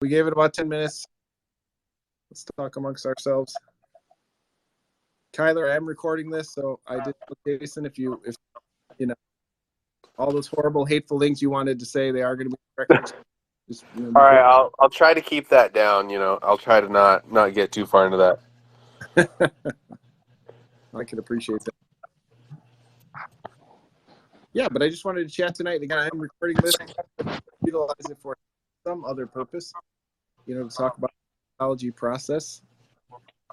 we gave it about 10 minutes. Let's talk amongst ourselves. Kylar, I am recording this, so I did tell Jason if you know all those horrible, hateful things you wanted to say, they are going to be corrected. Just, All right, I'll try to keep that down. I'll try to not get too far into that. I can appreciate that. Yeah, but I just wanted to chat tonight. Again, I'm recording this, utilize it for some other purpose, to talk about the anthology process.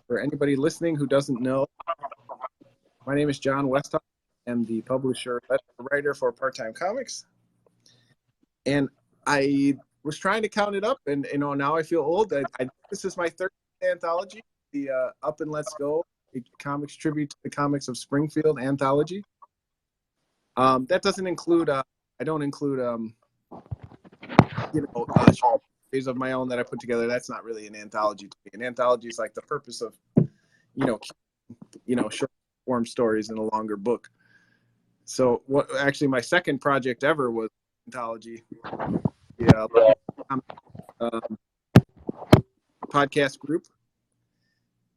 For anybody listening who doesn't know, my name is John Westhoff. I'm the publisher, writer for Part-Time Comics. And I was trying to count it up, and now I feel old. This is my third anthology, the Up and Let's Go, a comics tribute to the comics of Springfield anthology. That doesn't include, I don't include, stories of my own that I put together. That's not really an anthology to me. An anthology is like the purpose of, short form stories in a longer book. So actually my second project ever was anthology. Yeah. Podcast group.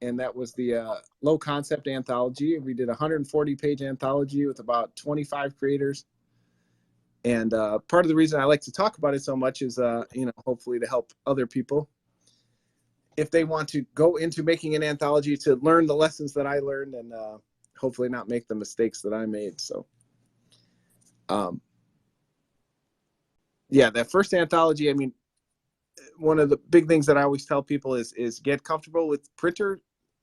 And that was the Low Concept Anthology. We did a 140-page anthology with about 25 creators. And part of the reason I like to talk about it so much is, hopefully to help other people if they want to go into making an anthology, to learn the lessons that I learned and hopefully not make the mistakes that I made. So, that first anthology, I mean, one of the big things that I always tell people is get comfortable with printer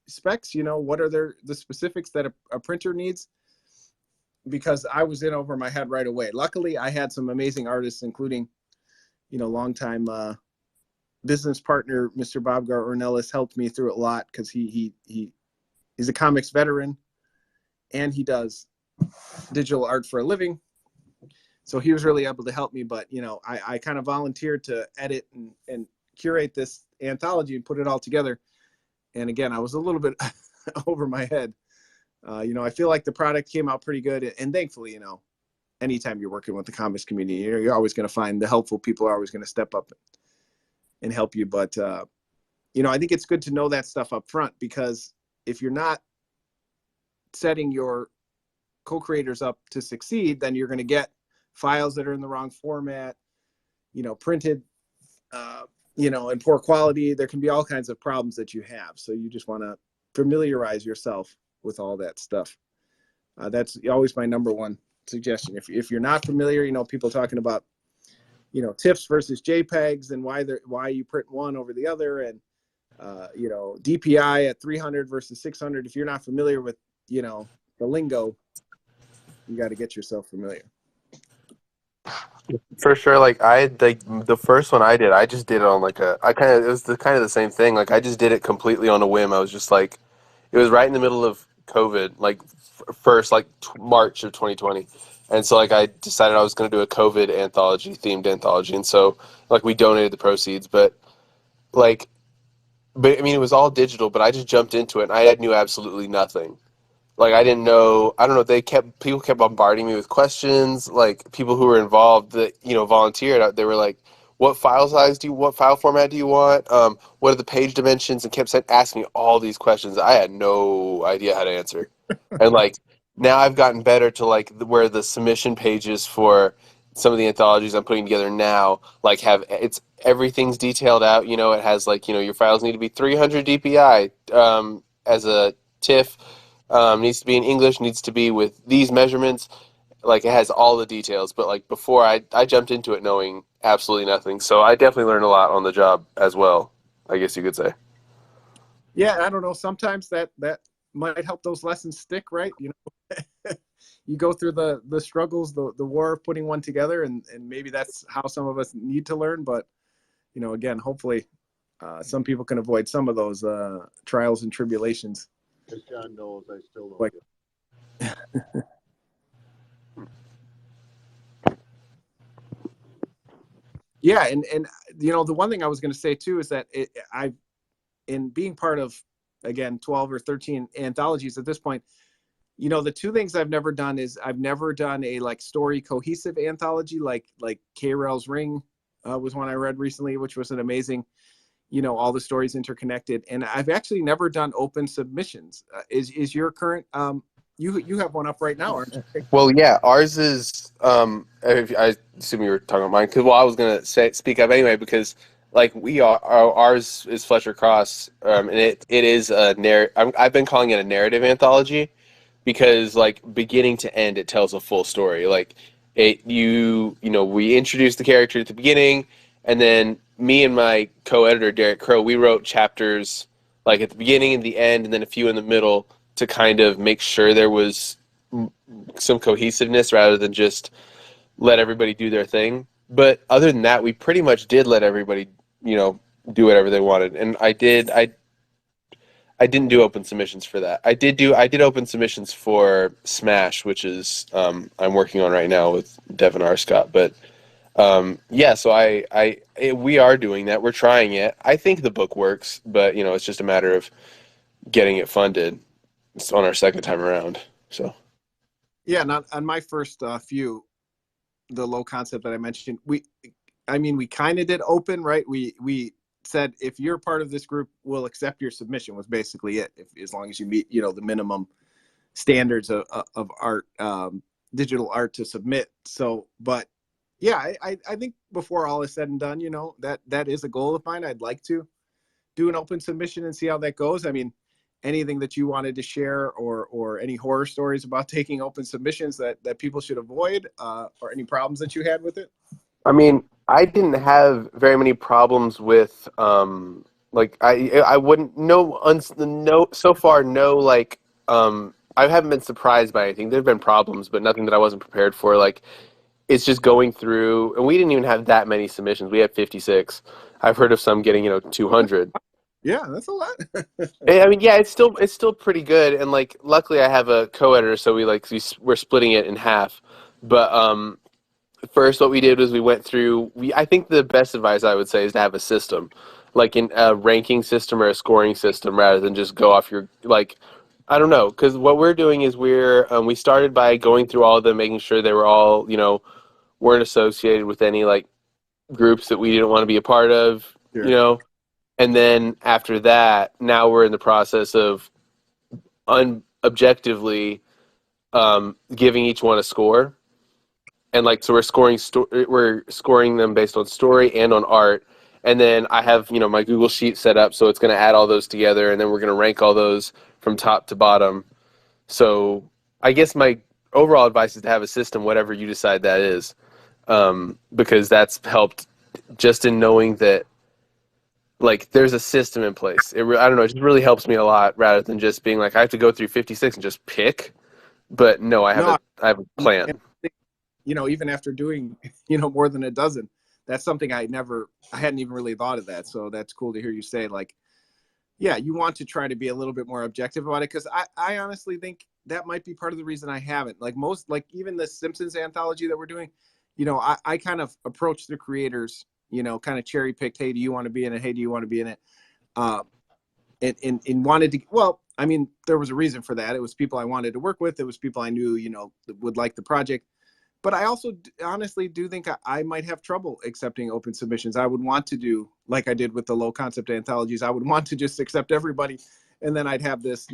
specs. What are the specifics that a printer needs? Because I was in over my head right away. Luckily, I had some amazing artists, including, longtime business partner, Mr. Bob Ornelas, helped me through it a lot because he's a comics veteran and he does digital art for a living. So he was really able to help me. But, I kind of volunteered to edit and curate this anthology and put it all together. And again, I was a little bit over my head. I feel like the product came out pretty good. And thankfully, anytime you're working with the comics community, you're always going to find the helpful people are always going to step up and help you. But, I think it's good to know that stuff up front, because if you're not setting your co-creators up to succeed, then you're going to get files that are in the wrong format, printed, in poor quality. There can be all kinds of problems that you have. So you just want to familiarize yourself with all that stuff. That's always my number one suggestion. If you're not familiar, people talking about, TIFFs versus JPEGs and why you print one over the other, and DPI at 300 versus 600. If you're not familiar with, the lingo, you got to get yourself familiar. For sure. Like the first one I did, I just did it on it was kind of the same thing. Like I just did it completely on a whim. I was just like, it was right in the middle of COVID, like first March of 2020. And so I decided I was going to do a COVID themed anthology. And so we donated the proceeds, but I mean, it was all digital, but I just jumped into it and I knew absolutely nothing. I didn't know, I don't know, people kept bombarding me with questions, people who were involved that, volunteered. They were like, what file format do you want? What are the page dimensions? And kept asking me all these questions I had no idea how to answer. And now I've gotten better to where the submission pages for some of the anthologies I'm putting together now, everything's detailed out. It has your files need to be 300 DPI as a TIFF. Needs to be in English, needs to be with these measurements. It has all the details. But before, I jumped into it knowing absolutely nothing. So I definitely learned a lot on the job as well, I guess you could say. Yeah, I don't know. Sometimes that might help those lessons stick, right? You go through the struggles, the war of putting one together, and maybe that's how some of us need to learn. But, again, hopefully some people can avoid some of those trials and tribulations. As John knows, I still don't Yeah, and the one thing I was going to say too is that in being part of, again, 12 or 13 anthologies at this point, the two things I've never done is I've never done a story cohesive anthology like K-Rail's Ring was one I read recently, which was an amazing, all the stories interconnected. And I've actually never done open submissions. Is your current you have one up right now, aren't you? Well, yeah, ours is. I assume you were talking about mine because I was gonna speak up anyway because like ours is Fletcher Cross, and it is a I've been calling it a narrative anthology because like beginning to end it tells a full story. Like we introduced the character at the beginning, and then me and my co-editor Derek Crow, we wrote chapters like at the beginning and the end, and then a few in the middle to kind of make sure there was some cohesiveness rather than just let everybody do their thing. But other than that, we pretty much did let everybody, do whatever they wanted. And I didn't do open submissions for that. I did open submissions for Smash, which is I'm working on right now with Devin R. Scott. But yeah, so we are doing that. We're trying it. I think the book works, but it's just a matter of getting it funded. It's on our second time around. So Yeah, not on my first few, the low concept that I mentioned. We kind of did open, right? We said if you're part of this group, we'll accept your submission. Was basically it. As long as you meet, the minimum standards of art, digital art to submit. So, but yeah, I think before all is said and done, that is a goal of mine. I'd like to do an open submission and see how that goes. I mean, anything that you wanted to share or any horror stories about taking open submissions that people should avoid, or any problems that you had with it? I mean, I didn't have very many problems with like I wouldn't no so far no like I haven't been surprised by anything. There've been problems, but nothing that I wasn't prepared for. Like it's just going through, and we didn't even have that many submissions. We had 56. I've heard of some getting 200. Yeah, that's a lot. I mean, yeah, it's still pretty good, and like luckily I have a co-editor, so we're splitting it in half. But first, what we did was we went through. I think the best advice I would say is to have a system, like a ranking system or a scoring system, rather than just go off your like. I don't know, because what we're doing is we started by going through all of them, making sure they were all weren't associated with any like groups that we didn't want to be a part of, Sure. and then after that, now we're in the process of objectively giving each one a score. And like so we're scoring them based on story and on art, and then I have my Google sheet set up, so it's going to add all those together, and then we're going to rank all those from top to bottom. So I guess my overall advice is to have a system, whatever you decide that is, because that's helped just in knowing that like there's a system in place. I don't know, it just really helps me a lot rather than just being like I have to go through 56 and just pick. But no, I No, have a plan. even after doing, more than a dozen, that's something I hadn't even really thought of that. So that's cool to hear you say, like, yeah, you want to try to be a little bit more objective about it. Cause I honestly think that might be part of the reason I haven't. Like even the Simpsons anthology that we're doing, I kind of approached the creators, kind of cherry picked, hey, do you want to be in it? Hey, do you want to be in it? And wanted to, well, I mean, there was a reason for that. It was people I wanted to work with. It was people I knew, would like the project. But I also honestly do think I might have trouble accepting open submissions. I would want to do like I did with the low concept anthologies. I would want to just accept everybody. And then I'd have this,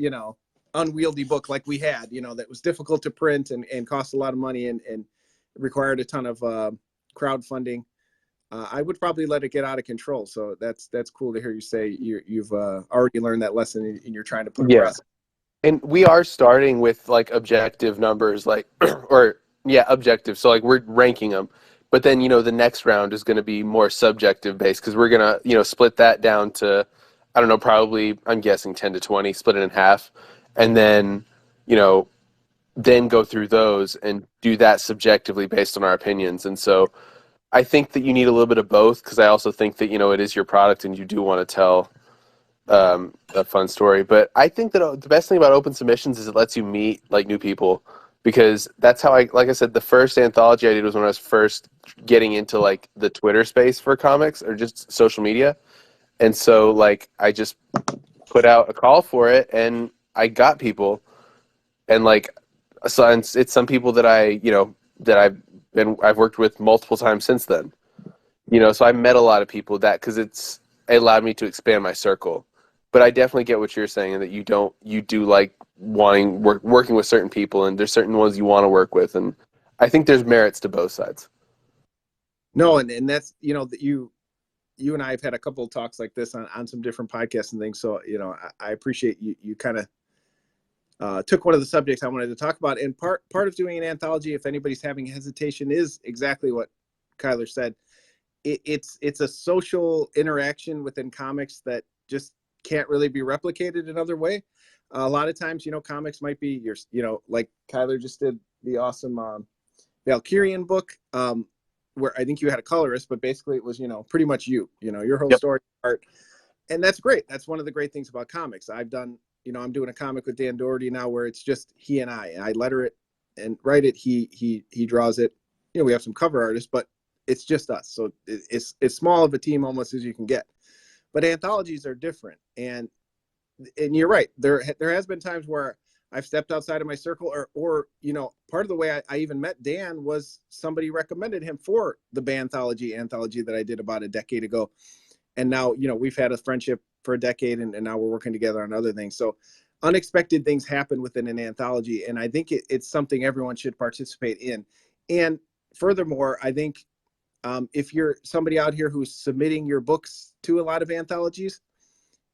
unwieldy book like we had, that was difficult to print and cost a lot of money and required a ton of crowdfunding. I would probably let it get out of control. So that's cool to hear you say you've already learned that lesson and you're trying to put a Yeah. process. And we are starting with like objective numbers, like, or yeah, objective. So like we're ranking them, but then the next round is going to be more subjective based because we're gonna split that down to, I don't know, probably I'm guessing 10 to 20, split it in half, and then then go through those and do that subjectively based on our opinions. And so I think that you need a little bit of both because I also think that it is your product and you do want to tell a fun story. But I think that the best thing about open submissions is it lets you meet like new people, because that's how like I said, the first anthology I did was when I was first getting into like the Twitter space for comics or just social media. And so like I just put out a call for it and I got people, and like so it's some people that I've worked with multiple times since then. You know, so I met a lot of people that because it allowed me to expand my circle. But I definitely get what you're saying, that you do like working with certain people, and there's certain ones you want to work with, and I think there's merits to both sides. No, and that's, you know, that you and I have had a couple of talks like this on some different podcasts and things. So, you know, I appreciate you kind of took one of the subjects I wanted to talk about. And part of doing an anthology, if anybody's having hesitation, is exactly what Kylar said. It's a social interaction within comics that just can't really be replicated another way. A lot of times, you know, comics might be you know, like Kylar just did the awesome Valkyrian book, where I think you had a colorist, but basically it was, you know, pretty much you know, your whole Yep. story art. And that's great. That's one of the great things about comics. I've done, you know, I'm doing a comic with Dan Doherty now where it's just he and I letter it and write it. He draws it. You know, we have some cover artists, but it's just us. So it's small of a team almost as you can get. But anthologies are different. And you're right. There has been times where I've stepped outside of my circle, or you know, part of the way I even met Dan was somebody recommended him for the anthology that I did about a decade ago. And now, you know, we've had a friendship for a decade, and now we're working together on other things. So unexpected things happen within an anthology, and I think it's something everyone should participate in. And furthermore, I think if you're somebody out here who's submitting your books to a lot of anthologies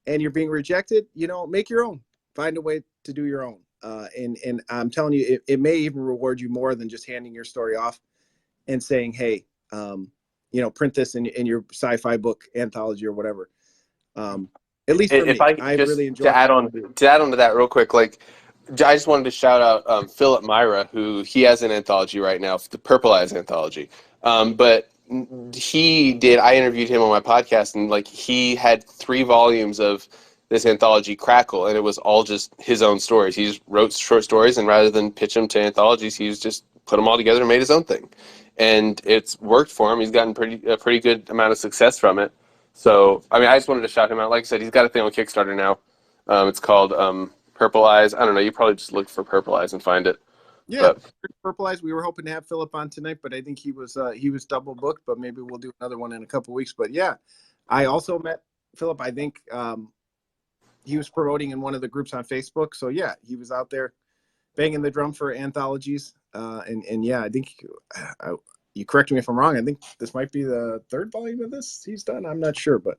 and you're being rejected, you know, make your own. Find a way to do your own. And I'm telling you, it may even reward you more than just handing your story off and saying, hey, you know, print this in your sci-fi book anthology or whatever. At least for If me, I could I've just really enjoyed. to add on to that real quick, like I just wanted to shout out Phillip Maira, who he has an anthology right now, the Purple Eyes anthology. But he did. I interviewed him on my podcast, and like he had 3 volumes of this anthology, Crackle, and it was all just his own stories. He just wrote short stories, and rather than pitch them to anthologies, he just put them all together and made his own thing, and it's worked for him. He's gotten a pretty good amount of success from it. So, I mean, I just wanted to shout him out. Like I said, he's got a thing on Kickstarter now. It's called Purple Eyes. I don't know. You probably just look for Purple Eyes and find it. Yeah, But Purple Eyes. We were hoping to have Philip on tonight, but I think he was double booked. But maybe we'll do another one in a couple of weeks. But yeah, I also met Philip. I think he was promoting in one of the groups on Facebook. So yeah, he was out there banging the drum for anthologies. And yeah, I think you correct me if I'm wrong. I think this might be the 3rd volume of this he's done. I'm not sure, but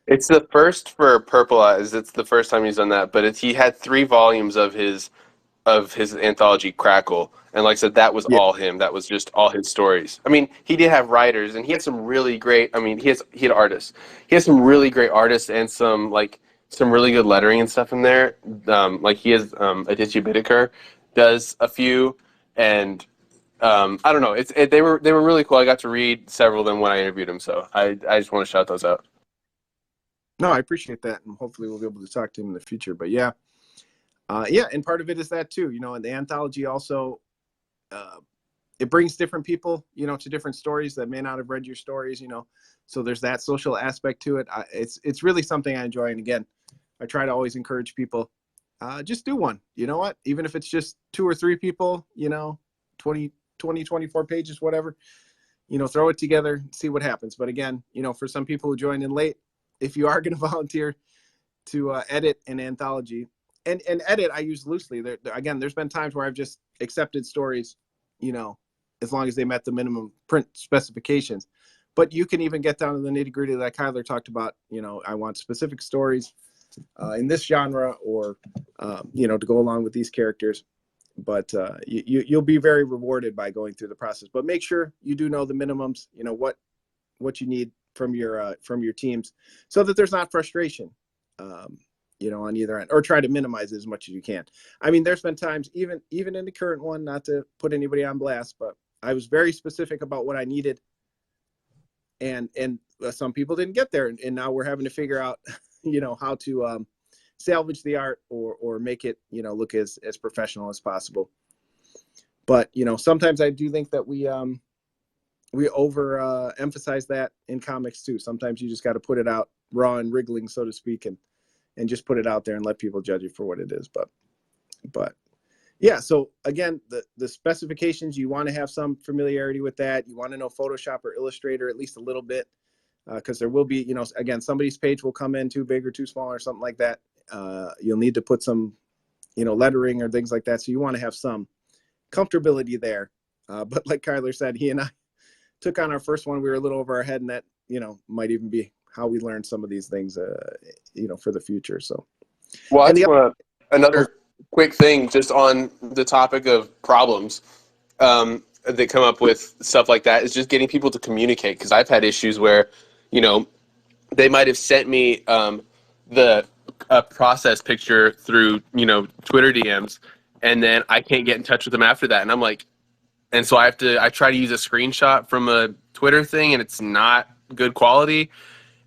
it's the first for Purple Eyes. It's the first time he's done that. But he had 3 volumes of his anthology Crackle, and like I said, that was yeah, all him. That was just all his stories. I mean, he did have writers, and he had some really great. I mean, he had artists. He has some really great artists and some really good lettering and stuff in there. Like he has Aditya Bidikar does a few, and I don't know. They were really cool. I got to read several of them when I interviewed him, so I just want to shout those out. no, I appreciate that, and hopefully we'll be able to talk to him in the future. But yeah, yeah, and part of it is that too. You know, and the anthology also it brings different people, you know, to different stories that may not have read your stories. You know, so there's that social aspect to it. It's really something I enjoy, and again, I try to always encourage people. Just do one. You know what? Even if it's just 2 or 3 people, you know, 24 pages, whatever, you know, throw it together, see what happens. But again, you know, for some people who join in late, if you are going to volunteer to edit an anthology, and edit, I use loosely. Again, there's been times where I've just accepted stories, you know, as long as they met the minimum print specifications. But you can even get down to the nitty gritty that Kylar talked about. You know, I want specific stories in this genre, or you know, to go along with these characters. But you'll be very rewarded by going through the process. But make sure you do know the minimums. You know what you need from your teams, so that there's not frustration. You know, on either end, or try to minimize it as much as you can. I mean, there's been times, even in the current one, not to put anybody on blast, but I was very specific about what I needed, and some people didn't get there, and now we're having to figure out, you know, how to salvage the art, or make it, you know, look as professional as possible. But you know, sometimes I do think that we over emphasize that in comics too. Sometimes you just got to put it out raw and wriggling, so to speak, and just put it out there and let people judge it for what it is. But Yeah. So again, the specifications, you want to have some familiarity with that. You want to know Photoshop or Illustrator at least a little bit, because there will be, again, somebody's page will come in too big or too small or something like that. You'll need to put some, lettering or things like that. So you want to have some comfortability there. But like Kylar said, he and I took on our first one. We were a little over our head, and that, might even be how we learn some of these things, for the future. So, Well, I and just the other, want another quick thing just on the topic of problems that come up with stuff like that is just getting people to communicate. Because I've had issues where, you know, they might have sent me the a process picture through, Twitter DMs, and then I can't get in touch with them after that. And I'm like, and so I try to use a screenshot from a Twitter thing, and it's not good quality.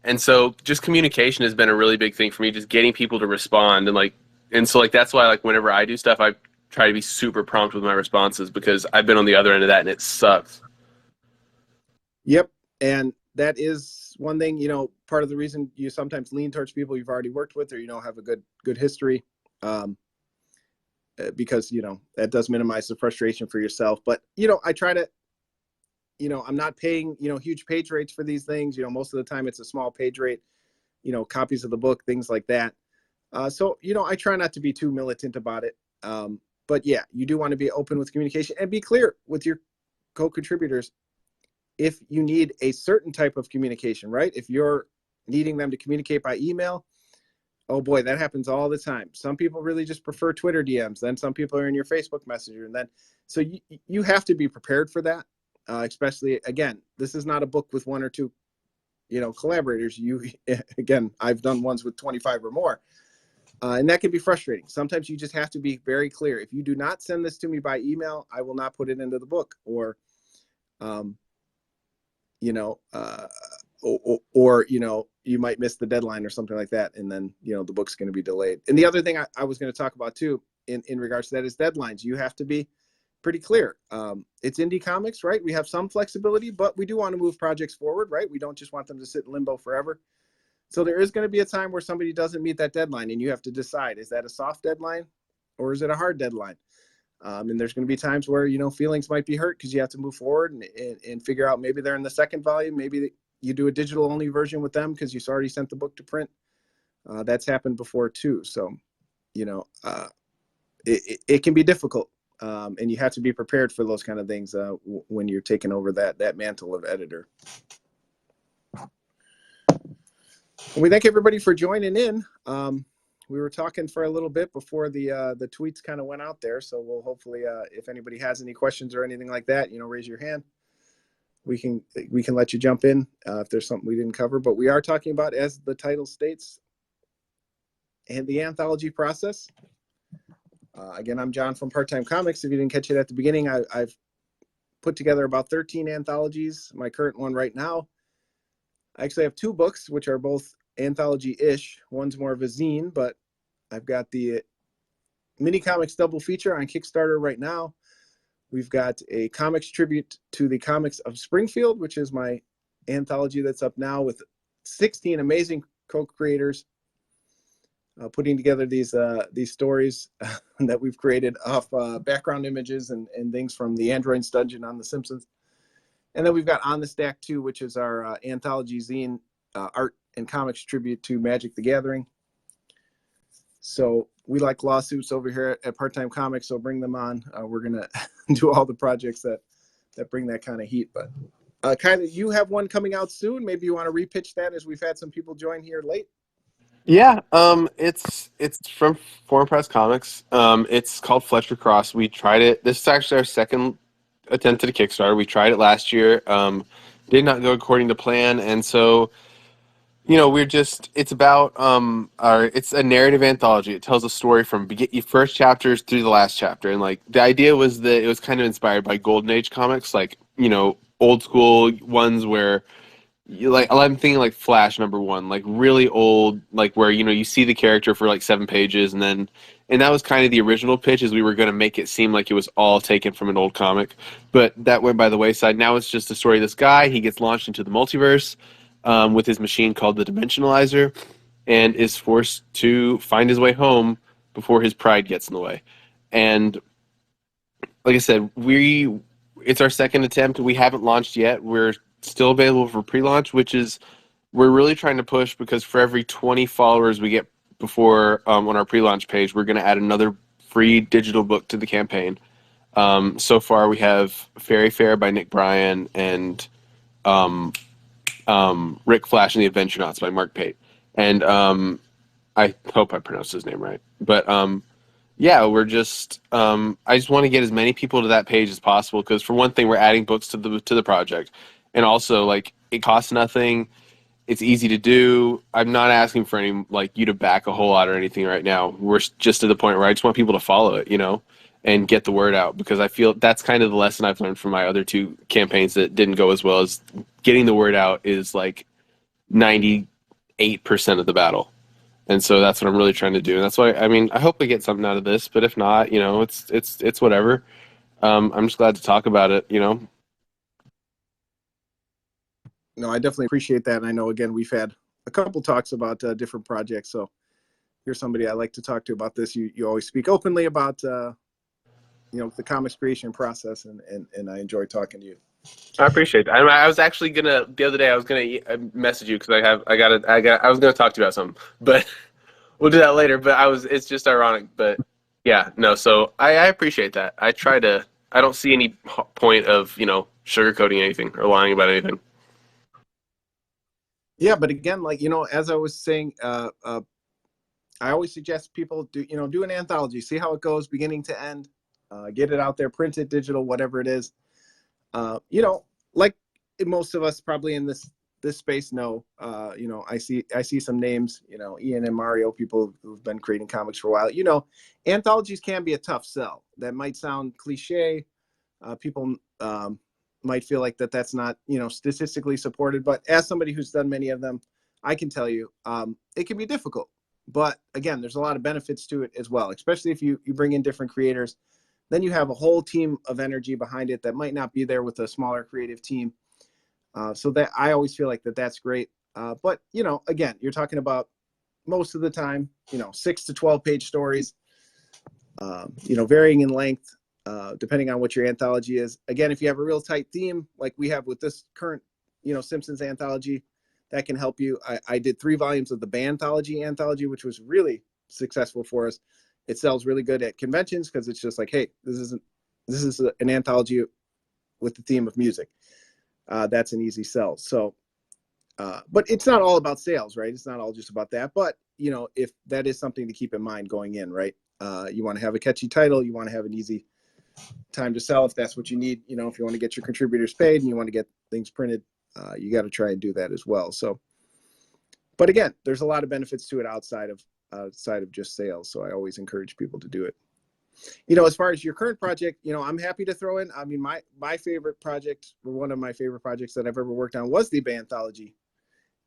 And so just communication has been a really big thing for me, just getting people to respond. And so that's why, whenever I do stuff, I try to be super prompt with my responses, because I've been on the other end of that and it sucks. Yep. And that is one thing, part of the reason you sometimes lean towards people you've already worked with, or, have a good history. Because, that does minimize the frustration for yourself. But, I try to, I'm not paying, huge page rates for these things. Most of the time it's a small page rate, copies of the book, things like that. So, I try not to be too militant about it. But yeah, you do want to be open with communication and be clear with your co-contributors. If you need a certain type of communication, right? If you're needing them to communicate by email, oh boy, that happens all the time. Some people really just prefer Twitter DMs. Then some people are in your Facebook Messenger. And then, so you have to be prepared for that. Especially, again, this is not a book with one or two, collaborators. Again, I've done ones with 25 or more. And that can be frustrating. Sometimes you just have to be very clear. If you do not send this to me by email, I will not put it into the book. Or, or you might miss the deadline or something like that, and then the book's going to be delayed. And the other thing I was going to talk about too in regards to that is deadlines. You have to be pretty clear. It's indie comics, right? We have some flexibility, but we do want to move projects forward, right? We don't just want them to sit in limbo forever. So there is going to be a time where somebody doesn't meet that deadline, and you have to decide, is that a soft deadline or is it a hard deadline? And there's going to be times where, feelings might be hurt because you have to move forward and figure out, maybe they're in the second volume. Maybe you do a digital only version with them because you already sent the book to print. That's happened before too. So, it can be difficult. And you have to be prepared for those kind of things when you're taking over that mantle of editor. Well, we thank everybody for joining in. We were talking for a little bit before the tweets kind of went out there. So we'll hopefully, if anybody has any questions or anything like that, raise your hand. We can let you jump in if there's something we didn't cover. But we are talking about, as the title states, and the anthology process. Again, I'm John from Part-Time Comics. If you didn't catch it at the beginning, I've put together about 13 anthologies. My current one right now, I actually have 2 books, which are both anthology-ish. One's more of a zine, but I've got the mini comics double feature on Kickstarter right now. We've got a comics tribute to the comics of Springfield, which is my anthology that's up now with 16 amazing co-creators putting together these stories that we've created off background images and things from the Android's Dungeon on The Simpsons. And then we've got On the Stack 2, which is our anthology zine art and comics tribute to Magic the Gathering. So we like lawsuits over here at Part-Time Comics, so bring them on. We're going to do all the projects that bring that kind of heat. But Kylar, you have one coming out soon. Maybe you want to repitch that, as we've had some people join here late. Yeah, it's from Foreign Press Comics. It's called Fletcher Cross. We tried it. This is actually our second attempt at a Kickstarter. We tried it last year. Did not go according to plan, and so it's about it's a narrative anthology. It tells a story from first chapters through the last chapter, and the idea was that it was kind of inspired by Golden Age comics, old school ones where I'm thinking Flash #1, really old, where you see the character for 7 pages, and that was kind of the original pitch, is we were going to make it seem like it was all taken from an old comic, but that went by the wayside. Now it's just the story of this guy. He gets launched into the multiverse with his machine called the Dimensionalizer, and is forced to find his way home before his pride gets in the way. And like I said, it's our second attempt. We haven't launched yet. We're still available for pre-launch, which is we're really trying to push because for every 20 followers we get before on our pre-launch page, we're going to add another free digital book to the campaign. So far, we have Fairy Fair by Nick Bryan and um, Rick Flash and the Adventure Knots by Mark Pate. And I hope I pronounced his name right. But yeah, we're just I just want to get as many people to that page as possible because for one thing, we're adding books to the project, and also like it costs nothing. It's easy to do. I'm not asking for any like you to back a whole lot or anything right now. We're just to the point where I just want people to follow it, and get the word out because I feel that's kind of the lesson I've learned from my other two campaigns that didn't go as well as getting the word out is like 98% of the battle. And so that's what I'm really trying to do. And that's why I mean I hope we get something out of this, but if not, it's whatever. I'm just glad to talk about it. No, I definitely appreciate that. And I know, again, we've had a couple talks about different projects. So you're somebody I like to talk to about this. You always speak openly about, the comics creation process, and I enjoy talking to you. I appreciate that. I was actually gonna the other day. I was gonna message you because I was gonna talk to you about something, but we'll do that later. But it's just ironic. But yeah, no. So I appreciate that. I don't see any point of sugarcoating anything or lying about anything. Yeah, but again, like as I was saying, I always suggest people do an anthology, see how it goes, beginning to end, get it out there, print it, digital, whatever it is. Like most of us probably in this space know, I see some names, Ian and Mario, people who've been creating comics for a while. Anthologies can be a tough sell. That might sound cliche. People might feel like that's not, statistically supported, but as somebody who's done many of them, I can tell you, it can be difficult. But again, there's a lot of benefits to it as well, especially if you bring in different creators. Then you have a whole team of energy behind it that might not be there with a smaller creative team. So that I always feel like that's great. But again, you're talking about most of the time, 6 to 12 page stories, varying in length, depending on what your anthology is. Again, if you have a real tight theme, like we have with this current, Simpsons anthology, that can help you. I did 3 volumes of the Banthology anthology, which was really successful for us. It sells really good at conventions because it's just like, hey, this is an anthology with the theme of music. That's an easy sell. So, but it's not all about sales, right? It's not all just about that. But if that is something to keep in mind going in, right? You want to have a catchy title. You want to have an easy time to sell if that's what you need. If you want to get your contributors paid and you want to get things printed, you got to try and do that as well. So, but again, there's a lot of benefits to it outside of just sales. So I always encourage people to do it. As far as your current project, I'm happy to throw in. I mean, my favorite project, or one of my favorite projects that I've ever worked on, was the Banthology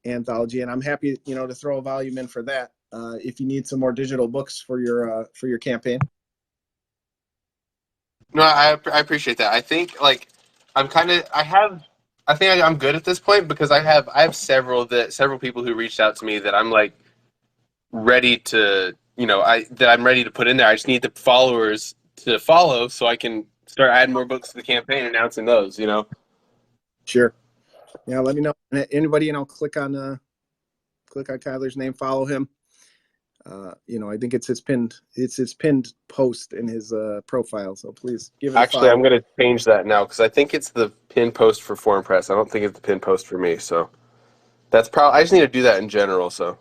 anthology, and I'm happy, to throw a volume in for that. If you need some more digital books for your campaign. No, I appreciate that. I think like I'm good at this point because I have several people who reached out to me that I'm like ready to I'm ready to put in there. I just need the followers to follow so I can start adding more books to the campaign, announcing those. Sure. Yeah, let me know. Anybody, click on Kylar's name, follow him. I think it's his pinned post in his profile. So please give it a Actually, follow. I'm gonna change that now because I think it's the pin post for Foreign Press. I don't think it's the pin post for me. So that's probably I just need to do that in general. So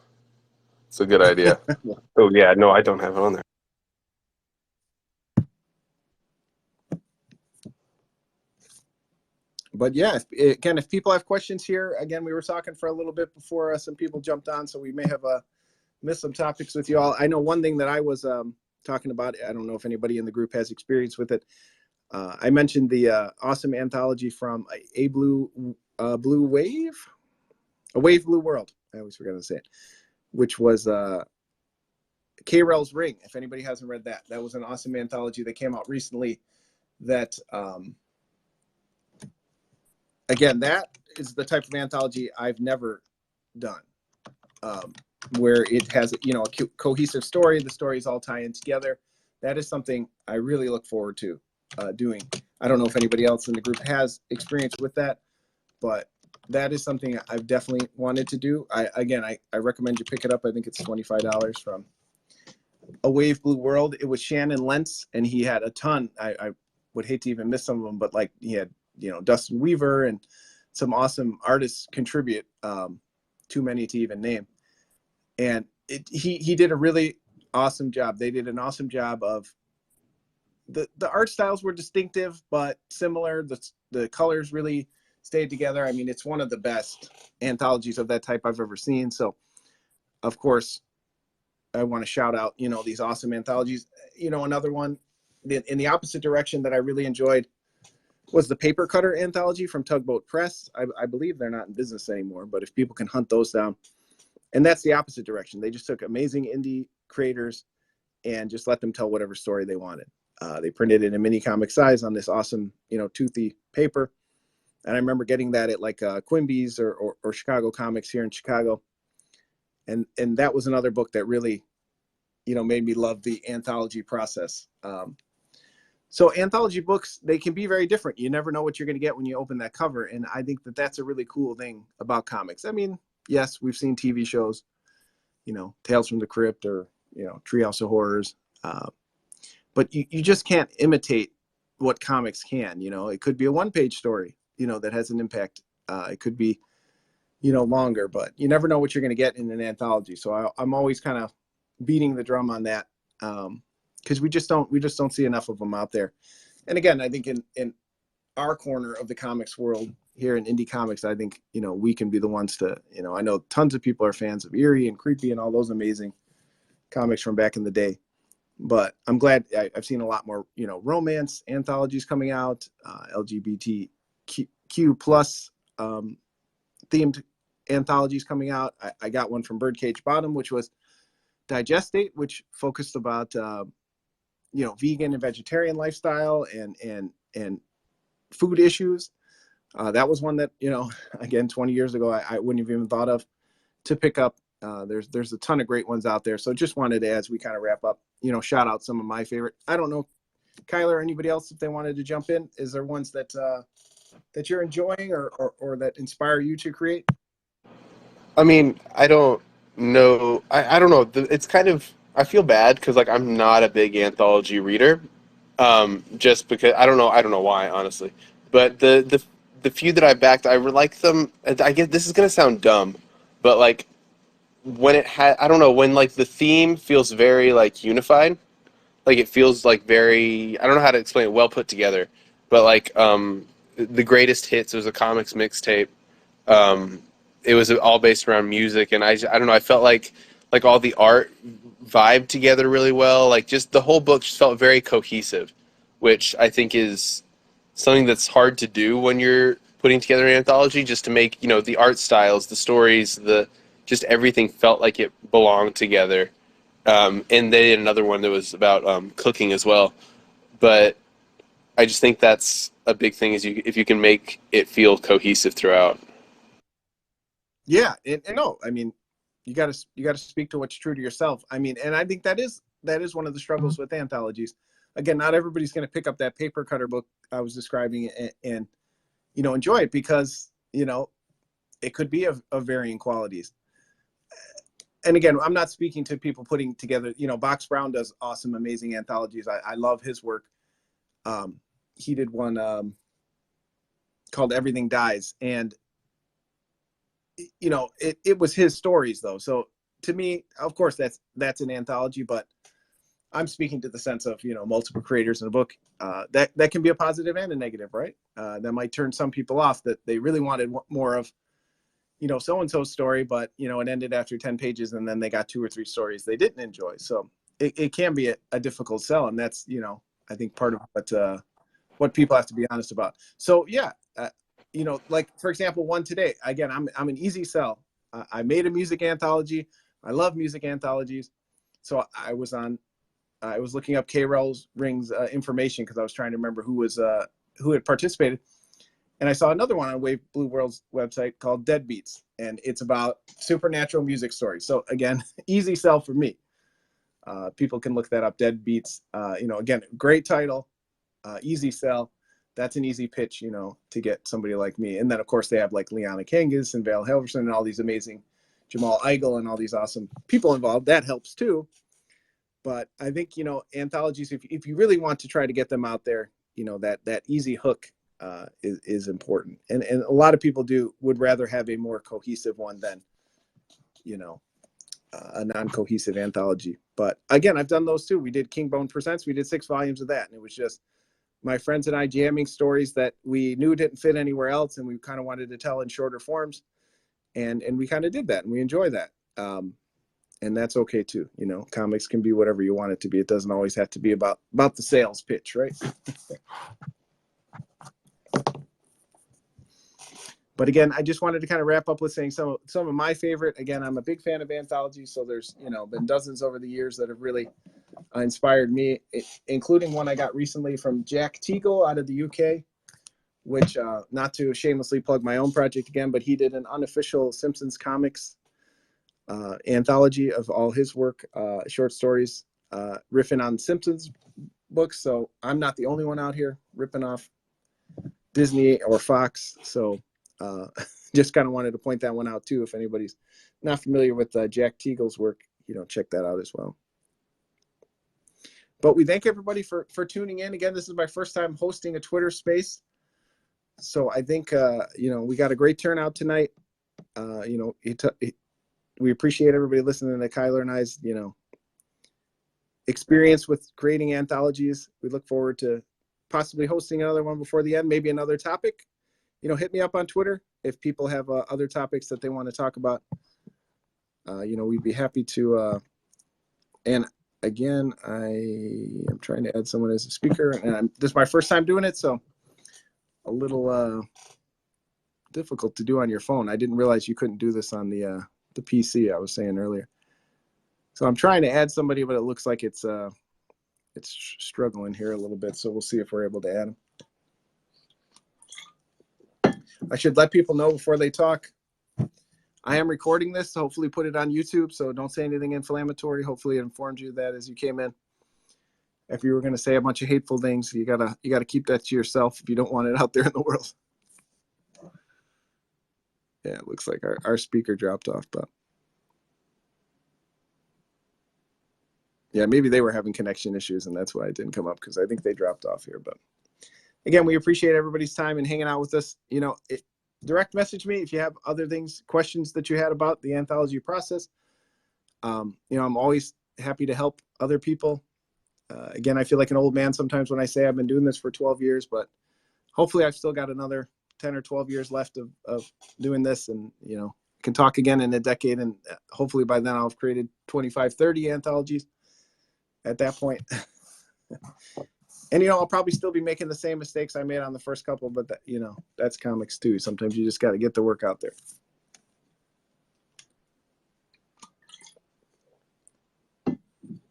it's a good idea. Oh yeah, no, I don't have it on there. But yeah, if people have questions here, again, we were talking for a little bit before some people jumped on, so we may have missed some topics with you all. I know one thing that I was talking about. I don't know if anybody in the group has experience with it. I mentioned the awesome anthology from a blue wave, a wave blue world. I always forget to say it, which was K-Rel's Ring. If anybody hasn't read that, that was an awesome anthology that came out recently. That again, that is the type of anthology I've never done, where it has a cohesive story. The stories all tie in together. That is something I really look forward to doing. I don't know if anybody else in the group has experience with that, but that is something I've definitely wanted to do. I recommend you pick it up. I think it's $25 from A Wave Blue World. It was Shannon Lentz, and he had a ton. I would hate to even miss some of them, but like he had, Dustin Weaver and some awesome artists contribute, too many to even name. And he did a really awesome job. They did an awesome job of the art styles were distinctive but similar. The colors really stayed together. I mean, it's one of the best anthologies of that type I've ever seen. So, of course, I want to shout out, these awesome anthologies. Another one in the opposite direction that I really enjoyed was the Paper Cutter Anthology from Tugboat Press. I believe they're not in business anymore, but if people can hunt those down. And that's the opposite direction. They just took amazing indie creators and just let them tell whatever story they wanted. They printed it in mini comic size on this awesome, toothy paper. And I remember getting that at like Quimby's or Chicago Comics here in Chicago. And that was another book that really, made me love the anthology process. So anthology books, they can be very different. You never know what you're going to get when you open that cover. And I think that that's a really cool thing about comics. I mean, yes, we've seen TV shows, Tales from the Crypt or, Treehouse of Horrors. But you just can't imitate what comics can. It could be a one-page story, that has an impact. It could be, longer, but you never know what you're going to get in an anthology. So I'm always kind of beating the drum on that, because we just don't see enough of them out there. And again, I think in our corner of the comics world here in indie comics, I think, we can be the ones to, I know tons of people are fans of Eerie and Creepy and all those amazing comics from back in the day. But I'm glad I've seen a lot more, romance anthologies coming out, LGBTQ plus themed anthologies coming out. I got one from Birdcage Bottom, which was Digestate, which focused about, vegan and vegetarian lifestyle and food issues. That was one that, again, 20 years ago, I wouldn't have even thought of to pick up. There's a ton of great ones out there. So just wanted to, as we kind of wrap up, shout out some of my favorite. I don't know, Kylar, or anybody else, if they wanted to jump in. Is there ones that you're enjoying or that inspire you to create? I mean, I don't know. I don't know. It's kind of, I feel bad because like I'm not a big anthology reader. Just because I don't know why, honestly. But the few that I backed, I like them. I guess this is gonna sound dumb, but like when it had, I don't know, when like the theme feels very like unified, like it feels like very, I don't know how to explain it, well put together. But like the greatest hits was a comics mixtape. Um, it was all based around music, and I don't know. I felt like all the art vibed together really well. Like just the whole book just felt very cohesive, which I think is something that's hard to do when you're putting together an anthology. Just to make the art styles, the stories, the just everything felt like it belonged together. And they did another one that was about cooking as well. But I just think that's a big thing is if you can make it feel cohesive throughout. Yeah, and no, I mean, you got to speak to what's true to yourself. I mean, and I think that is one of the struggles with anthologies. Again, not everybody's going to pick up that paper cutter book I was describing and enjoy it because it could be of varying qualities. And again, I'm not speaking to people putting together. Box Brown does awesome, amazing anthologies. I love his work. He did one called Everything Dies, and it was his stories though. So to me, of course, that's an anthology, but I'm speaking to the sense of, multiple creators in a book. That can be a positive and a negative, right? That might turn some people off that they really wanted more of, so-and-so's story, but, it ended after 10 pages and then they got 2 or 3 stories they didn't enjoy. So it can be a difficult sell. And that's, I think part of what people have to be honest about. So yeah, like for example, one today, again, I'm an easy sell. I made a music anthology. I love music anthologies. So I was looking up K-Rel's Rings information because I was trying to remember who had participated. And I saw another one on Wave Blue World's website called Deadbeats, and it's about supernatural music stories. So again, easy sell for me. People can look that up, Deadbeats. Again, great title. easy sell. That's an easy pitch, you know, to get somebody like me. And then, of course, they have like Liana Kangas and Val Helverson and all these amazing Jamal Eigel and all these awesome people involved. That helps too. But I think, you know, anthologies, if you really want to try to get them out there, you know, that easy hook is important. And a lot of people would rather have a more cohesive one than, you know, a non-cohesive anthology. But again, I've done those too. We did King Bone Presents. We did 6 volumes of that. And it was just my friends and I jamming stories that we knew didn't fit anywhere else. And we kind of wanted to tell in shorter forms. And we kind of did that. And we enjoy that. And that's okay too. You know, comics can be whatever you want it to be. It doesn't always have to be about the sales pitch, right? But again, I just wanted to kind of wrap up with saying some of my favorite. Again, I'm a big fan of anthologies, so there's, you know, been dozens over the years that have really inspired me, including one I got recently from Jack Teagle out of the UK, which not to shamelessly plug my own project again, but he did an unofficial Simpsons comics anthology of all his work, short stories, riffing on Simpsons books. So I'm not the only one out here ripping off Disney or Fox. So just kind of wanted to point that one out too. If anybody's not familiar with Jack Teagle's work, you know, check that out as well. But we thank everybody for tuning in. Again, this is my first time hosting a Twitter space. So I think, you know, we got a great turnout tonight. You know, we appreciate everybody listening to Kylar and I's, you know, experience with creating anthologies. We look forward to possibly hosting another one before the end, maybe another topic. You know, hit me up on Twitter if people have other topics that they want to talk about. You know, we'd be happy to. And again, I am trying to add someone as a speaker, and this is my first time doing it, so a little difficult to do on your phone. I didn't realize you couldn't do this on the PC. I was saying earlier. So I'm trying to add somebody, but it looks like it's struggling here a little bit. So we'll see if we're able to add them. I should let people know before they talk. I am recording this, so hopefully put it on YouTube. So don't say anything inflammatory. Hopefully it informed you that as you came in. If you were going to say a bunch of hateful things, you gotta keep that to yourself if you don't want it out there in the world. Yeah, it looks like our speaker dropped off, but yeah, maybe they were having connection issues and that's why it didn't come up, because I think they dropped off here. But again, we appreciate everybody's time and hanging out with us. You know, direct message me if you have other things, questions that you had about the anthology process. You know, I'm always happy to help other people. Again, I feel like an old man sometimes when I say I've been doing this for 12 years, but hopefully I've still got another 10 or 12 years left of doing this, and, you know, can talk again in a decade, and hopefully by then I'll have created 25, 30 anthologies at that point. And, you know, I'll probably still be making the same mistakes I made on the first couple, but that, you know, that's comics too. Sometimes you just got to get the work out there.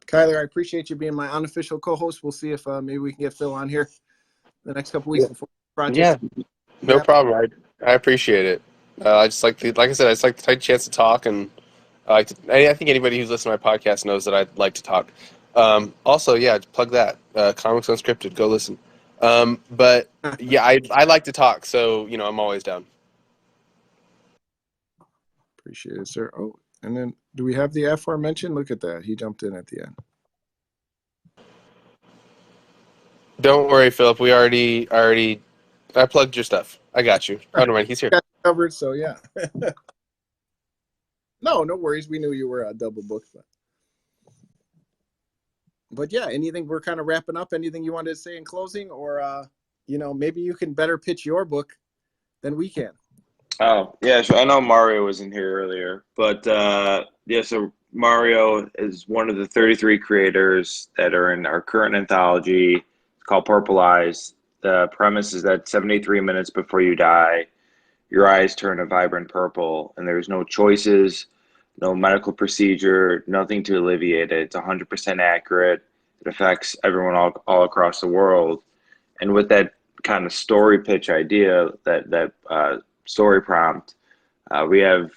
Kylar, I appreciate you being my unofficial co-host. We'll see if maybe we can get Phil on here the next couple weeks before the project. Yeah, no problem. I appreciate it. I just like I said, I just like to take a chance to talk, and I think anybody who's listened to my podcast knows that I like to talk. Also, yeah, plug that Comics Unscripted. Go listen. But yeah, I like to talk, so you know I'm always down. Appreciate it, sir. Oh, and then do we have the aforementioned? Look at that. He jumped in at the end. Don't worry, Philip. We already I plugged your stuff. I got you. Oh, no, mind. He's here. Got you covered, so yeah. No worries. We knew you were double booked, but yeah, anything, we're kind of wrapping up. Anything you wanted to say in closing, or you know, maybe you can better pitch your book than we can. Oh, yeah, sure. I know Mario was in here earlier, but yeah, so Mario is one of the 33 creators that are in our current anthology. It's called Purple Eyes. The premise is that 73 minutes before you die, your eyes turn a vibrant purple, and there's no choices, no medical procedure, nothing to alleviate it. It's 100% accurate. It affects everyone all across the world. And with that kind of story pitch idea, that story prompt, we have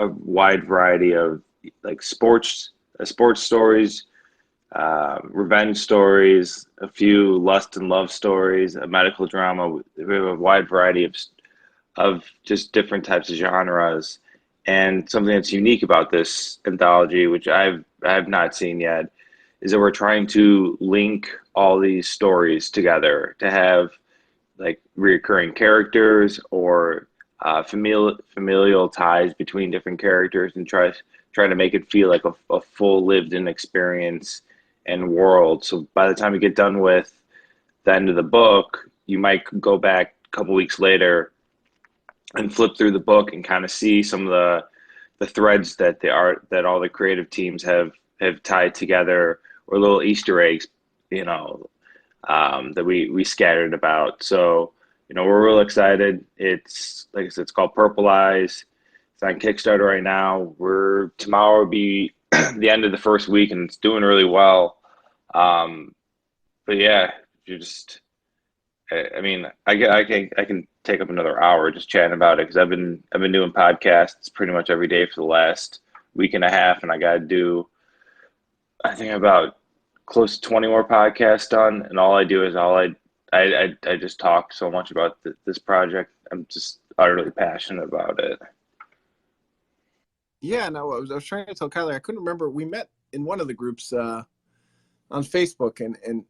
a wide variety of like sports stories, revenge stories, a few lust and love stories, a medical drama. We have a wide variety of just different types of genres. And something that's unique about this anthology, which I have not seen yet, is that we're trying to link all these stories together to have like reoccurring characters or familial ties between different characters, and try to make it feel like a full lived in experience and world. So by the time you get done with the end of the book, you might go back a couple weeks later and flip through the book and kind of see some of the threads that that all the creative teams have tied together, or little Easter eggs, you know, that we scattered about. So, we're real excited. It's like I said, it's called Purple Eyes. It's on Kickstarter right now. Tomorrow will be the end of the first week, and it's doing really well. But yeah, you just, I mean, I can take up another hour just chatting about it, because I've been doing podcasts pretty much every day for the last week and a half, and I got to do, I think, about close to 20 more podcasts done, and all I do is I just talk so much about this project. I'm just utterly passionate about it. Yeah, no, I was trying to tell Kylar, I couldn't remember. We met in one of the groups on Facebook, and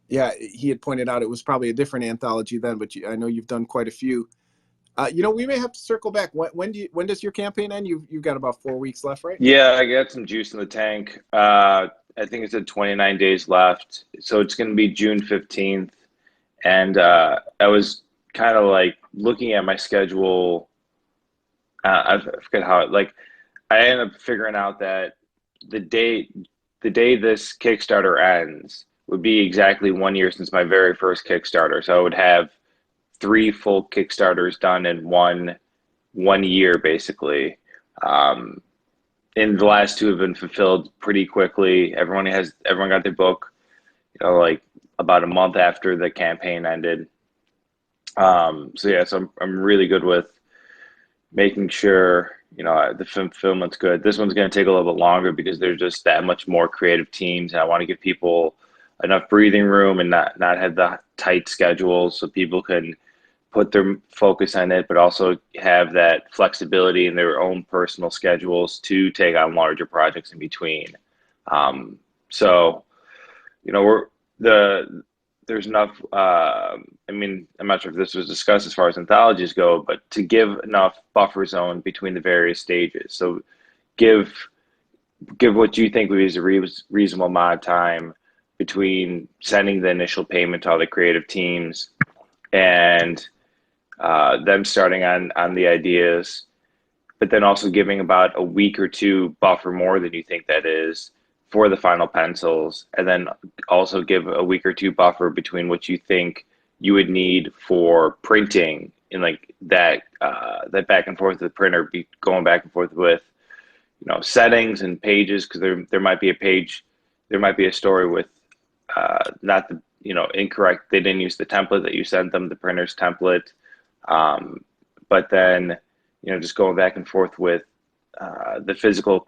yeah, he had pointed out it was probably a different anthology then, but I know you've done quite a few. We may have to circle back. When does your campaign end? You've got about 4 weeks left, right? Yeah, I got some juice in the tank. I think it's at 29 days left, so it's going to be June 15th. And I was kind of like looking at my schedule. I forget how like I ended up figuring out that the day the day this Kickstarter ends would be exactly 1 year since my very first Kickstarter. So I would have three full Kickstarters done in one year, basically. Um, and the last two have been fulfilled pretty quickly. Everyone got their book, like about a month after the campaign ended. So yeah, so I'm really good with making sure the fulfillment's good. This one's going to take a little bit longer because there's just that much more creative teams, and I want to give people enough breathing room and not have the tight schedules, so people can put their focus on it, but also have that flexibility in their own personal schedules to take on larger projects in between. So, we're there's enough. I mean, I'm not sure if this was discussed as far as anthologies go, but to give enough buffer zone between the various stages. So, give what you think is a reasonable amount of time between sending the initial payment to all the creative teams and them starting on the ideas, but then also giving about a week or two buffer more than you think that is for the final pencils, and then also give a week or two buffer between what you think you would need for printing, and like that back and forth with the printer, be going back and forth with settings and pages, because there might be a page, there might be a story with not the incorrect, they didn't use the template that you sent them, the printer's template. But then, just going back and forth with the physical,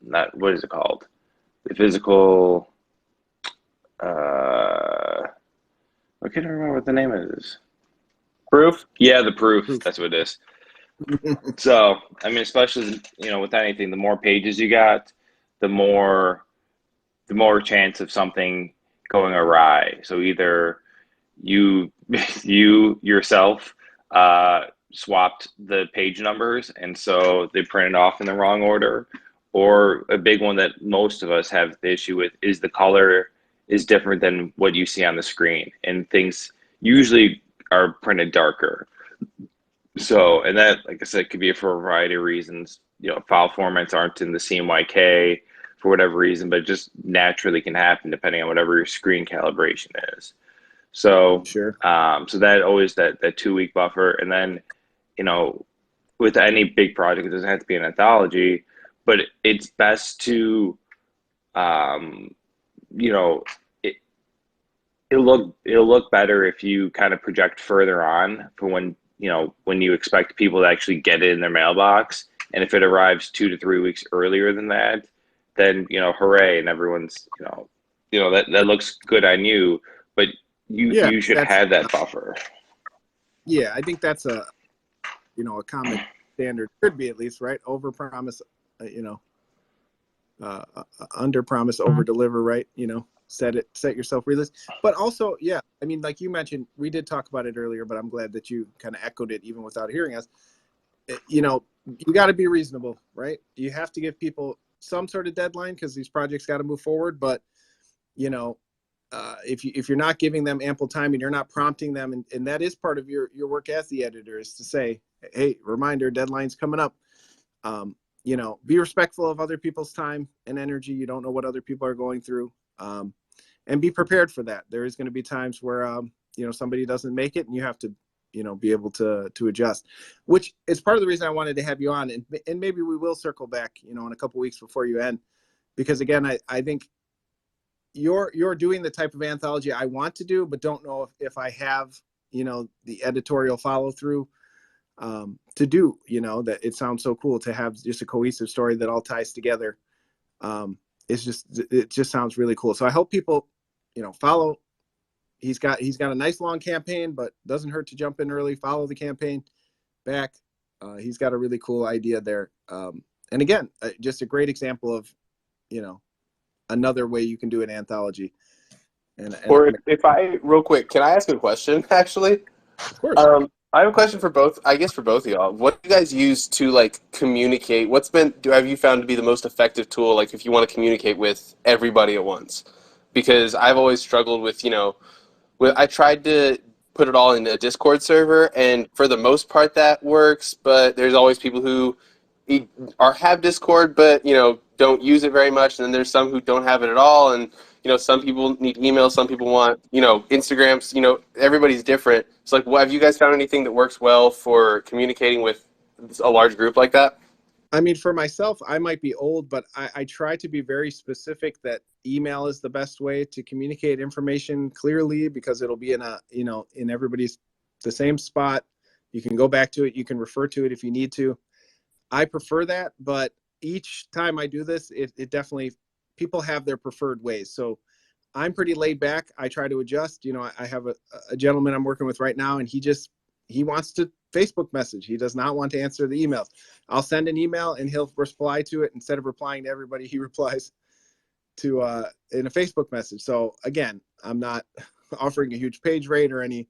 not, what is it called? The physical, I can't remember what the name is. Proof? Yeah, the proof. That's what it is. So, I mean, especially, with anything, the more pages you got, the more chance of something going awry. So either you yourself swapped the page numbers, and so they printed off in the wrong order, or a big one that most of us have the issue with is the color is different than what you see on the screen, and things usually are printed darker. So, and that, like I said, could be for a variety of reasons. File formats aren't in the CMYK for whatever reason, but it just naturally can happen depending on whatever your screen calibration is. So, Sure. So that always that 2 week buffer, and then, with any big project, it doesn't have to be an anthology, but it's best to, it, it'll look better if you kind of project further on for when you expect people to actually get it in their mailbox, and if it arrives 2 to 3 weeks earlier than that, then hooray, and everyone's that looks good on you, but Yeah, you should have that buffer. Yeah, I think that's a comic standard, could be at least, right? Over promise, under promise, over deliver, right? Set yourself realistic. But also, yeah, I mean, like you mentioned, we did talk about it earlier, but I'm glad that you kind of echoed it even without hearing us. You got to be reasonable, right? You have to give people some sort of deadline because these projects got to move forward. But if you're not giving them ample time and you're not prompting them, and that is part of your work as the editor, is to say, hey, reminder, deadline's coming up. Be respectful of other people's time and energy. You don't know what other people are going through, and be prepared for that. There is going to be times where somebody doesn't make it, and you have to be able to adjust, which is part of the reason I wanted to have you on, and maybe we will circle back in a couple weeks before you end, because again, I think you're doing the type of anthology I want to do, but don't know if I have the editorial follow through to do. That it sounds so cool to have just a cohesive story that all ties together. It just sounds really cool. So I hope people follow. He's got a nice long campaign, but doesn't hurt to jump in early, follow the campaign back. He's got a really cool idea there, and again, just a great example of another way you can do an anthology. Or if I, real quick, can I ask a question, actually? Of course. I have a question for both of y'all. What do you guys use to, like, communicate? Have you found to be the most effective tool, like, if you want to communicate with everybody at once? Because I've always struggled with, I tried to put it all in a Discord server, and for the most part that works, but there's always people who have Discord, but don't use it very much, and then there's some who don't have it at all, and some people need email, some people want Instagrams. Everybody's different. So, like, have you guys found anything that works well for communicating with a large group like that? I mean, for myself, I might be old, but I try to be very specific that email is the best way to communicate information clearly, because it'll be in everybody's the same spot. You can go back to it. You can refer to it if you need to. I prefer that, but each time I do this, it definitely, people have their preferred ways. So I'm pretty laid back. I try to adjust. I have a gentleman I'm working with right now, and he wants to Facebook message. He does not want to answer the emails. I'll send an email and he'll reply to it. Instead of replying to everybody, he replies to in a Facebook message. So again, I'm not offering a huge page rate or any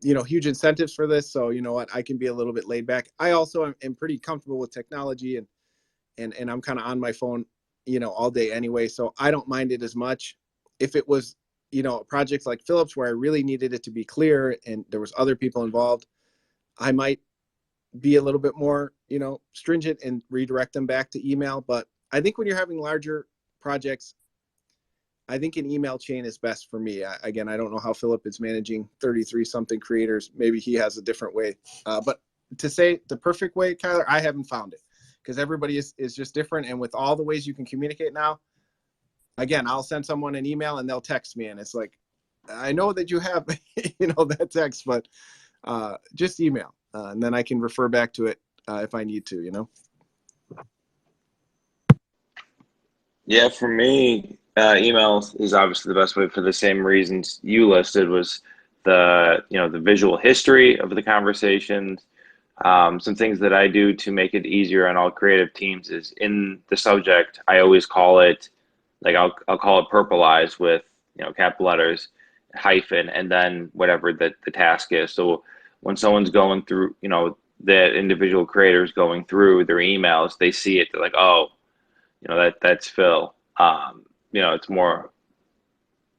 huge incentives for this. So you know what, I can be a little bit laid back. I also am pretty comfortable with technology, and I'm kind of on my phone all day anyway, so I don't mind it as much. If it was projects like Phillip's where I really needed it to be clear and there was other people involved, I might be a little bit more stringent and redirect them back to email. But I think when you're having larger projects, I think an email chain is best for me. Again, I don't know how Phillip is managing 33 something creators. Maybe he has a different way. But to say the perfect way, Kylar, I haven't found it, because everybody is just different. And with all the ways you can communicate now, again, I'll send someone an email and they'll text me, and it's like, I know that you have that text, but just email, and then I can refer back to it if I need to. Yeah, for me, email is obviously the best way for the same reasons you listed, was the visual history of the conversations. Some things that I do to make it easier on all creative teams is, in the subject, I always call it, like, I'll call it Purple Eyes with capital letters, hyphen, and then whatever the task is. So when someone's going through, the individual creators going through their emails, they see it, they're like, oh, that's Phil. It's more,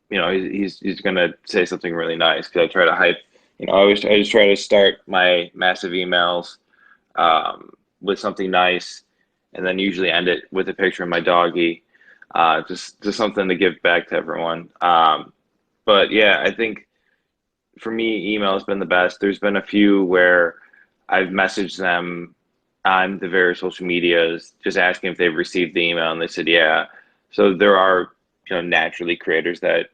he's gonna say something really nice, because I try to hype. I just try to start my massive emails with something nice, and then usually end it with a picture of my doggy, just something to give back to everyone. But yeah, I think for me, email has been the best. There's been a few where I've messaged them on the various social medias, just asking if they've received the email, and they said yeah. So there are naturally creators that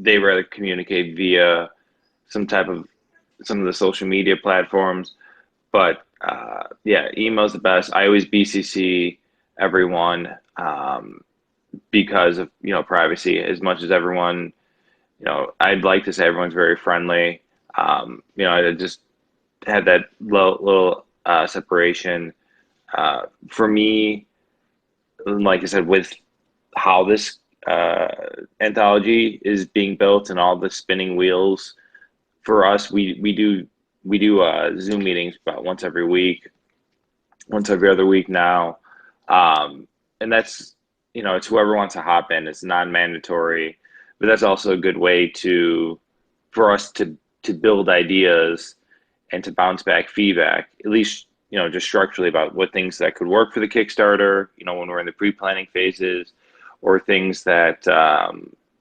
they rather communicate via some of the social media platforms, but Yeah, email's the best. I always BCC everyone, because of, privacy. As much as everyone, I'd like to say everyone's very friendly. I just had that little separation. For me, like I said, with how this anthology is being built and all the spinning wheels, for us, we do Zoom meetings about once every week, once every other week now, and that's, it's whoever wants to hop in. It's non-mandatory, but that's also a good way for us to build ideas and to bounce back feedback, at least, just structurally about what things that could work for the Kickstarter, when we're in the pre-planning phases, or things that,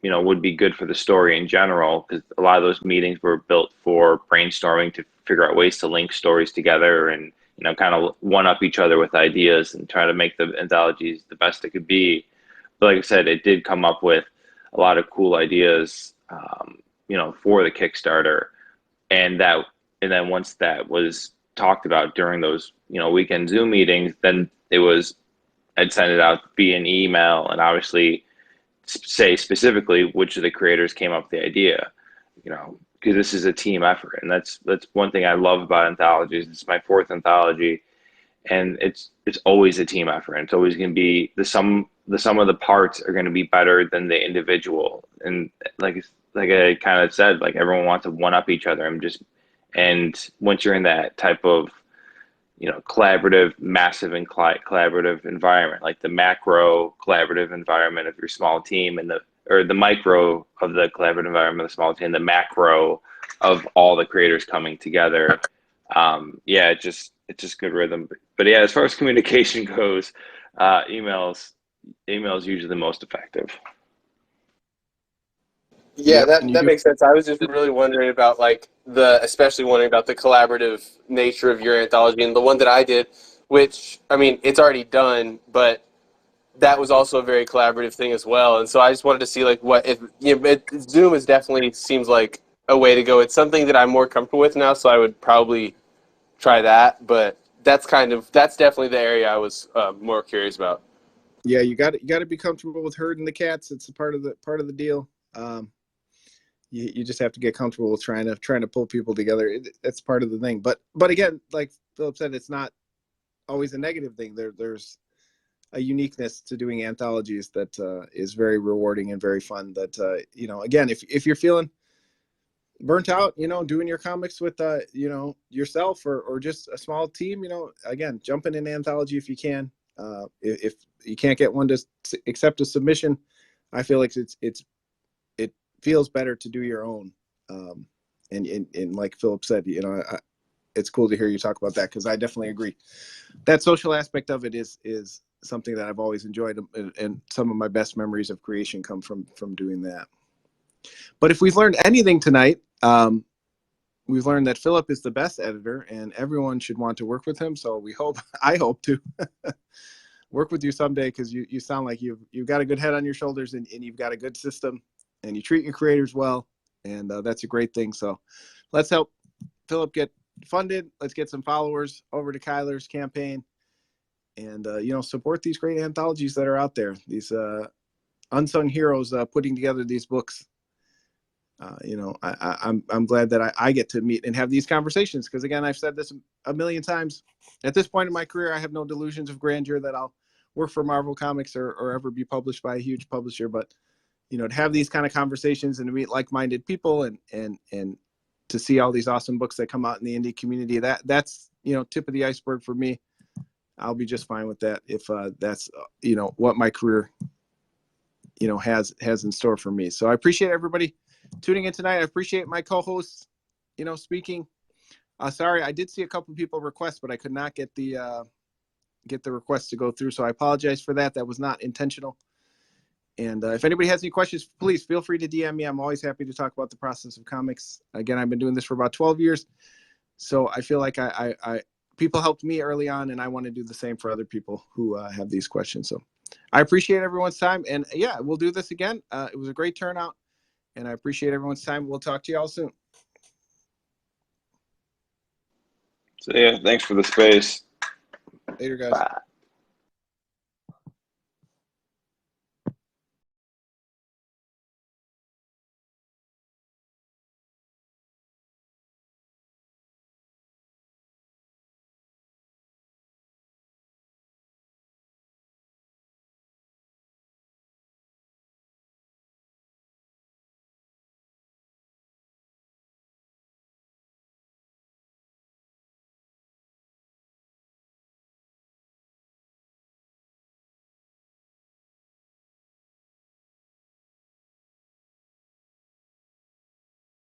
would be good for the story in general, because a lot of those meetings were built for brainstorming to figure out ways to link stories together and, kind of one up each other with ideas and try to make the anthologies the best it could be. But like I said, it did come up with a lot of cool ideas, for the Kickstarter, and then once that was talked about during those, weekend Zoom meetings, then I'd send it out via an email, and obviously say specifically which of the creators came up with the idea, because this is a team effort, and that's one thing I love about anthologies. It's my fourth anthology, and it's always a team effort. It's always going to be the sum of the parts are going to be better than the individual, and like I kind of said, like everyone wants to one up each other. And once you're in that type of, collaborative, massive and collaborative environment, like the macro collaborative environment of your small team, and the micro of the collaborative environment of the small team, the macro of all the creators coming together. Yeah, it's just good rhythm. But yeah, as far as communication goes, emails usually the most effective. Yeah, Yep, and that you that do. makes sense. I was just really wondering about especially wondering about the collaborative nature of your anthology and the one that I did, which I mean, it's already done, but that was also a very collaborative thing as well. And so I just wanted to see what if Zoom is definitely seems like a way to go. It's something that I'm more comfortable with now, so I would probably try that. But that's definitely the area I was more curious about. Yeah, you got to be comfortable with herding the cats. It's a part of the deal. You just have to get comfortable with trying to pull people together. That's part of the thing. But again, like Phillip said, it's not always a negative thing. There's a uniqueness to doing anthologies that is very rewarding and very fun. That again, if you're feeling burnt out, doing your comics with yourself or just a small team, again, jump in an anthology if you can. If you can't get one to accept a submission, I feel like it feels better to do your own. And like Phillip said, it's cool to hear you talk about that, because I definitely agree. That social aspect of it is something that I've always enjoyed, and some of my best memories of creation come from doing that. But if we've learned anything tonight, we've learned that Phillip is the best editor, and everyone should want to work with him. So I hope to work with you someday, because you sound like you've got a good head on your shoulders, and you've got a good system, and you treat your creators well, and that's a great thing. So let's help Phillip get funded. Let's get some followers over to Kylar's campaign, and support these great anthologies that are out there. These unsung heroes putting together these books. I'm glad that I get to meet and have these conversations, because again, I've said this a million times. At this point in my career, I have no delusions of grandeur that I'll work for Marvel Comics or ever be published by a huge publisher. But to have these kind of conversations and to meet like-minded people and to see all these awesome books that come out in the indie community, that's tip of the iceberg for me. I'll be just fine with that if that's what my career has in store for me. So I appreciate everybody tuning in tonight. I appreciate my co-hosts speaking. Sorry, I did see a couple of people request, but I could not get the request to go through, so I apologize for that. That was not intentional. And if anybody has any questions, please feel free to DM me. I'm always happy to talk about the process of comics. Again, I've been doing this for about 12 years, so I feel like I people helped me early on, and I want to do the same for other people who have these questions. So I appreciate everyone's time, and yeah, we'll do this again. It was a great turnout, and I appreciate everyone's time. We'll talk to you all soon. So yeah, thanks for the space. Later, guys. Bye.